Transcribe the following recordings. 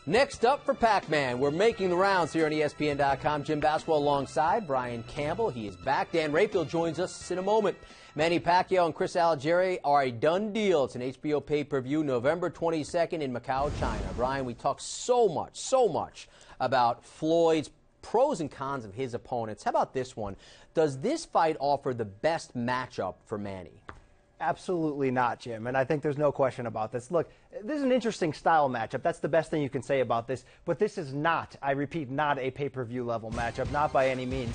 Next up for Pac-Man, we're making the rounds here on ESPN.com. Jim Baswell alongside Brian Campbell. He is back. Dan Rayfield joins us in a moment. Manny Pacquiao and Chris Algieri are a done deal. It's an HBO pay-per-view November 22nd in Macau, China. Brian, we talk so much about Floyd's pros and cons of his opponents. How about this one? Does this fight offer the best matchup for Manny? Absolutely not, Jim, and I think there's no question about this. Look, this is an interesting style matchup. That's the best thing you can say about this, but this is not, I repeat, not a pay-per-view level matchup, not by any means.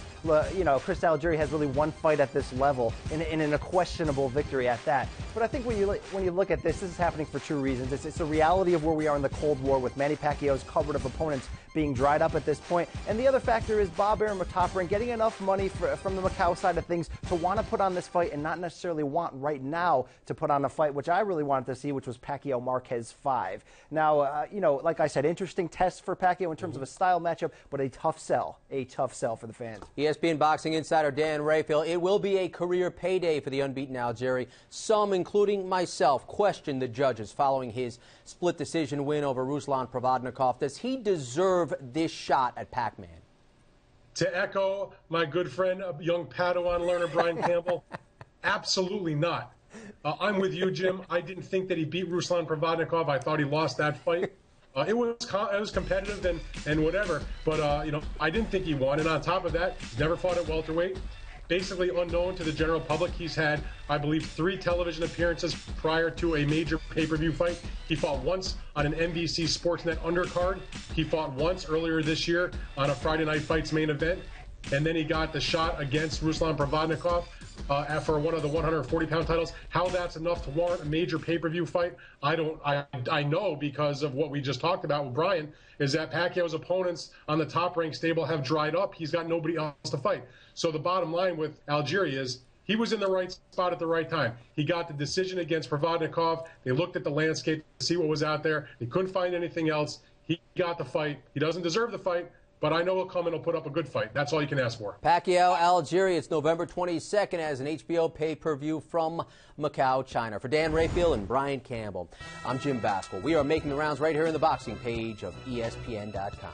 You know, Chris Algieri has really one fight at this level, and in a questionable victory at that. But I think when you look at this is happening for two reasons. It's a reality of where we are in the Cold War with Manny Pacquiao's cupboard of opponents being dried up at this point, and the other factor is Bob Arum and getting enough money from the Macau side of things to want to put on this fight and not necessarily want right now to put on a fight, which I really wanted to see, which was Pacquiao-Marquez 5. Now, you know, like I said, interesting test for Pacquiao in terms of a style matchup, but a tough sell for the fans. ESPN boxing insider Dan Rayfield. It will be a career payday for the unbeaten Algieri. Some, including myself, question the judges following his split decision win over Ruslan Provodnikov. Does he deserve this shot at Pac-Man? To echo my good friend, young Padawan learner Brian Campbell, absolutely not. I'm with you, Jim. I didn't think that he beat Ruslan Provodnikov. I thought he lost that fight. It was competitive and whatever, but you know, I didn't think he won. And on top of that, he's never fought at welterweight. Basically unknown to the general public. He's had, I believe, 3 television appearances prior to a major pay-per-view fight. He fought once on an NBC Sportsnet undercard. He fought once earlier this year on a Friday Night Fights main event. And then he got the shot against Ruslan Provodnikov for one of the 140-pound titles. How that's enough to warrant a major pay-per-view fight, I know because of what we just talked about with Brian, is that Pacquiao's opponents on the top-ranked stable have dried up. He's got nobody else to fight. So the bottom line with Algieri is he was in the right spot at the right time. He got the decision against Provodnikov. They looked at the landscape to see what was out there. They couldn't find anything else. He got the fight. He doesn't deserve the fight, but I know he'll come and he'll put up a good fight. That's all you can ask for. Pacquiao, Algieri. It's November 22nd as an HBO pay-per-view from Macau, China. For Dan Rayfield and Brian Campbell, I'm Jim Baswell. We are making the rounds right here in the boxing page of ESPN.com.